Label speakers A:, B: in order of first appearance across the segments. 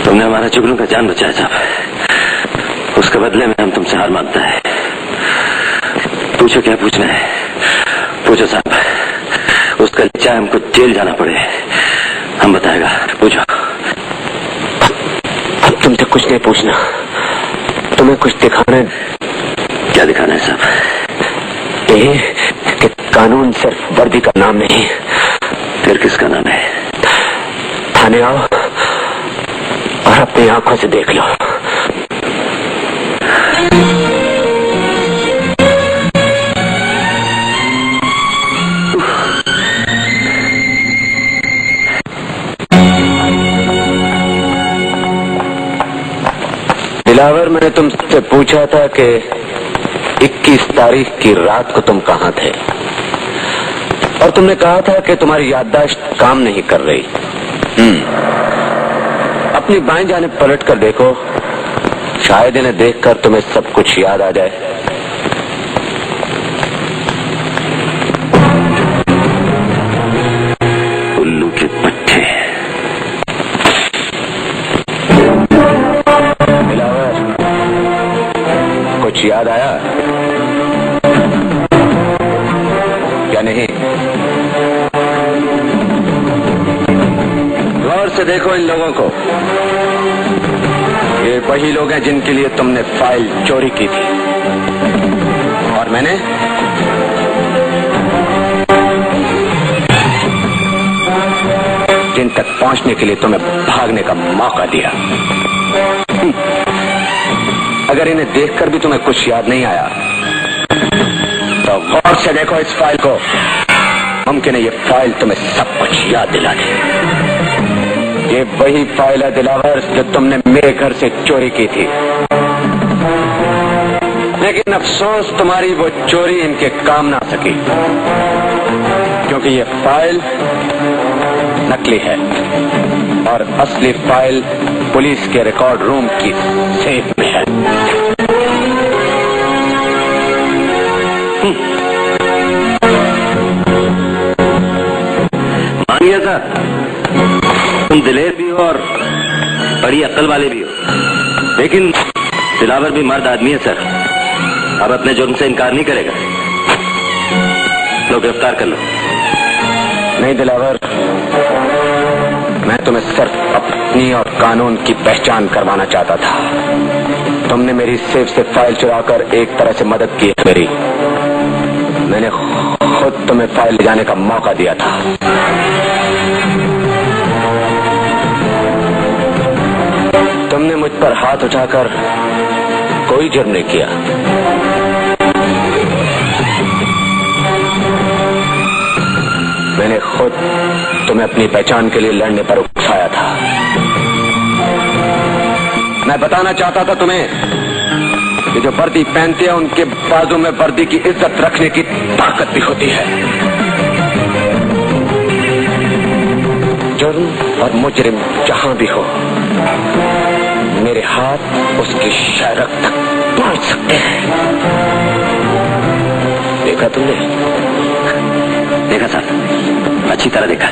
A: तुमने हमारा जुगनू का जान बचाया साहब, उसके बदले में हम तुमसे हार मांगता है। पूछो क्या पूछना है, पूछो साहब। उसका चाहे हमको जेल जाना पड़े हम बताएगा, पूछो।
B: अब तुमसे कुछ नहीं पूछना, तुम्हें कुछ दिखाना है।
A: क्या दिखाना है साहब?
B: ये कि कानून सिर्फ वर्दी का नाम नहीं।
A: फिर किसका नाम है?
B: थाने आओ और अपनी आंखों से देख लो। दिलावर, मैंने तुमसे पूछा था कि 21 तारीख की रात को तुम कहां थे, और तुमने कहा था कि तुम्हारी याददाश्त काम नहीं कर रही। अपनी बाएं जानिब पलट कर देखो, शायद इन्हें देखकर तुम्हें सब कुछ याद आ जाए।
A: उल्लू के पट्टे।
B: दिलावर, कुछ याद आया क्या? नहीं? गौर से देखो इन लोगों को। ये वही लोग हैं जिनके लिए तुमने फाइल चोरी की थी, और मैंने जिन तक पहुंचने के लिए तुम्हें भागने का मौका दिया। अगर इन्हें देखकर भी तुम्हें कुछ याद नहीं आया तो गौर से देखो इस फाइल को। मुमकिन है ये फाइल तुम्हें सब कुछ याद दिला दे। ये वही फाइल है दिलावर जो तुमने मेरे घर से चोरी की थी, लेकिन अफसोस तुम्हारी वो चोरी इनके काम ना सकी, क्योंकि ये फाइल नकली है और असली फाइल पुलिस के रिकॉर्ड रूम की सेफ में है।
A: मान गया सर, तुम दिलेर भी हो और बड़ी अक्ल वाले भी हो, लेकिन दिलावर भी मर्द आदमी है सर। अब अपने जुर्म से इनकार नहीं करेगा। लो गिरफ्तार कर लो।
B: नहीं दिलावर, मैं तुम्हें सिर्फ अपनी और कानून की पहचान करवाना चाहता था। तुमने मेरी सेफ से फाइल चुराकर एक तरह से मदद की है मेरी। मैंने खुद तुम्हें फाइल ले जाने का मौका दिया था। तुमने मुझ पर हाथ उठाकर कोई जुर्म नहीं किया। मैंने खुद तुम्हें अपनी पहचान के लिए लड़ने पर उकसाया था। मैं बताना चाहता था तुम्हें कि जो वर्दी पहनते हैं उनके बाजू में वर्दी की इज्जत रखने की ताकत भी होती है। जुर्म और मुजरिम जहां भी हो, मेरे हाथ उसकी शरक तक पहुंच सकते हैं। देखा तुमने?
A: देखा साहब, अच्छी तरह देखा।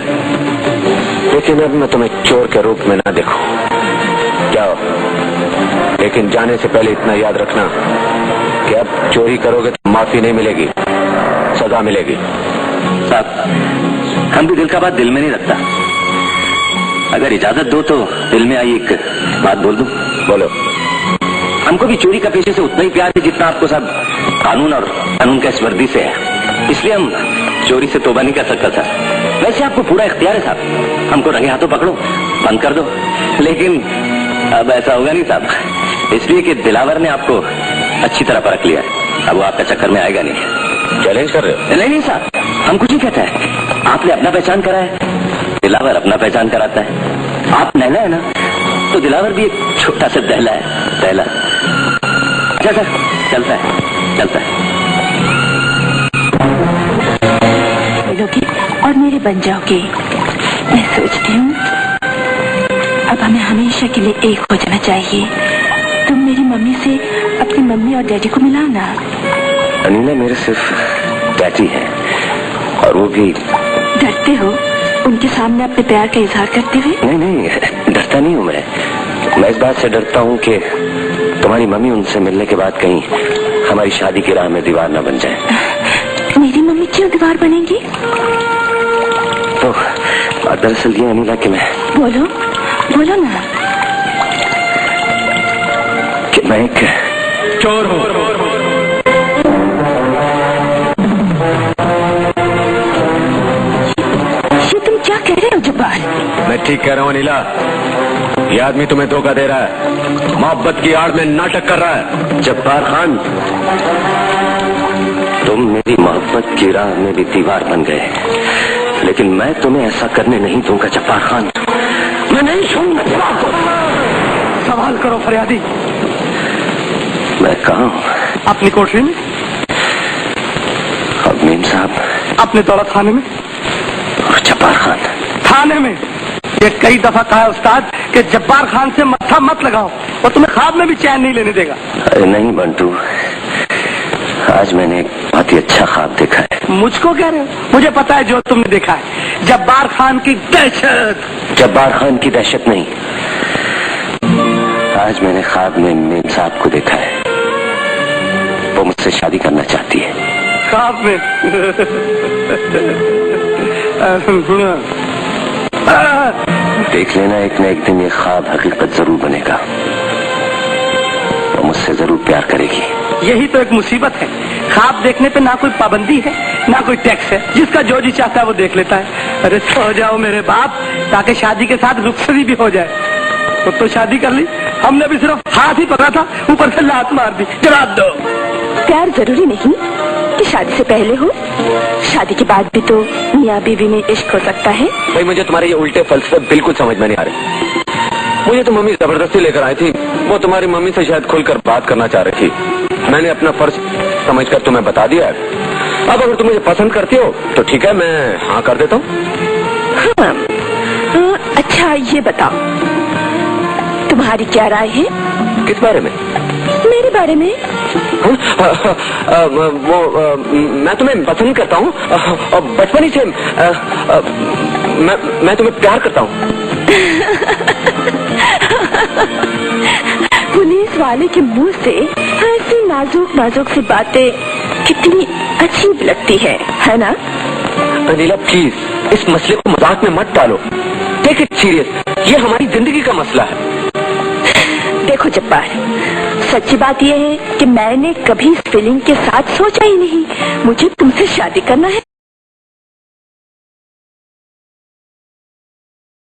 B: लेकिन अब मैं तुम्हें चोर के रूप में ना देखूं। जाओ, लेकिन जाने से पहले इतना याद रखना कि अब चोरी करोगे तो माफी नहीं मिलेगी, सजा मिलेगी।
A: साहब, हम भी दिल का बात दिल में नहीं रखता। अगर इजाजत दो तो दिल में आई एक बात बोल दूं।
B: बोलो।
A: हमको भी चोरी का पेशे से उतना ही प्यार है जितना आपको सब कानून और कानून का इस वर्दी से है। इसलिए हम चोरी से तौबा नहीं कर सकता साहब। वैसे आपको पूरा इख्तियार है साहब, हमको रंगे हाथों पकड़ो, बंद कर दो। लेकिन अब ऐसा होगा नहीं साहब, इसलिए कि दिलावर ने आपको अच्छी तरह परख लिया है। अब वो आपका चक्कर में आएगा नहीं।
B: चैलेंज कर रहे हो?
A: नहीं नहीं साहब, हम कुछ नहीं कहते हैं। आपने अपना पहचान करा है, दिलावर अपना पहचान कराता है। आप नैला है ना, तो दिलावर भी एक छोटा सा दहला है। दहला अच्छा सर, चलता है चलता है।
C: मिलोगे और मेरे बन जाओगे। मैं सोचती हूँ अब हमें हमेशा के लिए एक हो जाना चाहिए। तुम मेरी मम्मी से अपनी मम्मी और डैडी को मिलाओ ना।
A: अनीला मेरे सिर्फ डैडी है, और वो भी।
C: डरते हो उनके सामने अपने प्यार का इजहार करते हुए?
A: नहीं नहीं, डरता नहीं हूँ मैं इस बात से डरता हूँ कि तुम्हारी मम्मी उनसे मिलने के बाद कहीं हमारी शादी की राह में दीवार न बन जाए।
C: मेरी मम्मी क्यों दीवार बनेगी?
A: तो दरअसल ये अनीला कि मैं
C: बोलो बोलो ना।
A: कि मैं एक
B: चोर हूँ।
C: ये तुम क्या कह रहे हो जब्बार?
B: मैं ठीक कह रहा हूँ अनिला। ये आदमी तुम्हें धोखा दे रहा है, मोहब्बत की आड़ में नाटक कर रहा है।
A: जब्बार खान, तुम मेरी मोहब्बत की राह में भी दीवार बन गए, लेकिन मैं तुम्हें ऐसा करने नहीं दूंगा जब्बार खान। मैं नहीं छोड़ूंगा।
D: सवाल करो फरियादी।
A: मैं कहाँ हूँ?
D: अपनी कोठरी में।
A: अब मीम साहब?
D: अपने दौलत खाने में।
A: जब्बार खान?
D: थाने में। ये कई दफा कहा है उस्ताद कि जब्बार खान से मत्था मत लगाओ, और तुम्हें ख्वाब में भी चैन नहीं लेने देगा।
A: अरे नहीं बंटू, आज मैंने एक बहुत ही अच्छा ख्वाब देखा है।
D: मुझको कह रहे हो? मुझे पता है जो तुमने देखा है, जब्बार खान की दहशत।
A: जब्बार खान की दहशत नहीं, आज मैंने ख्वाब में मीम साहब को देखा है। वो मुझसे शादी करना चाहती है।
D: ख्वाब में?
A: देख लेना, एक न एक दिन ये ख्वाब हकीकत जरूर बनेगा। वो मुझसे जरूर प्यार करेगी।
D: यही तो एक मुसीबत है, ख्वाब देखने पे ना कोई पाबंदी है ना कोई टैक्स है, जिसका जो जी चाहता है वो देख लेता है। अरे सो जाओ मेरे बाप, ताकि शादी के साथ रुखसती भी हो जाए। तो शादी कर ली, हमने भी सिर्फ हाथ ही पकड़ा था, ऊपर से लात मार दी। जवाब दो।
C: प्यार जरूरी नहीं कि शादी से पहले हो, शादी के बाद भी तो मियाँ बीवी में इश्क हो सकता है।
B: भाई मुझे तुम्हारे ये उल्टे फलसफे बिल्कुल समझ में नहीं आ रहे। मुझे तो मम्मी जबरदस्ती लेकर आई थी, वो तुम्हारी मम्मी से शायद खुलकर बात करना चाह रही थी। मैंने अपना फर्ज समझकर तुम्हें बता दिया। अब अगर तुम मुझे पसंद करती हो तो ठीक है, मैं हाँ कर देता हूँ।
C: हाँ, अच्छा ये बताओ, तुम्हारी क्या राय है?
B: किस बारे में?
C: मेरे बारे में।
B: मैं तुम्हें पसंद करता हूँ और बचपन ही से मैं तुम्हें प्यार करता हूँ।
C: पुलिस वाले के मुंह से ऐसी नाजुक नाजुक सी बातें कितनी अजीब लगती है ना?
B: अनिला प्लीज इस मसले को मजाक में मत डालो। टेक इट सीरियस, ये हमारी जिंदगी का मसला है।
C: देखो जब्बार, सच्ची बात यह है कि मैंने कभी इस फीलिंग के साथ सोचा ही नहीं। मुझे तुमसे शादी करना है।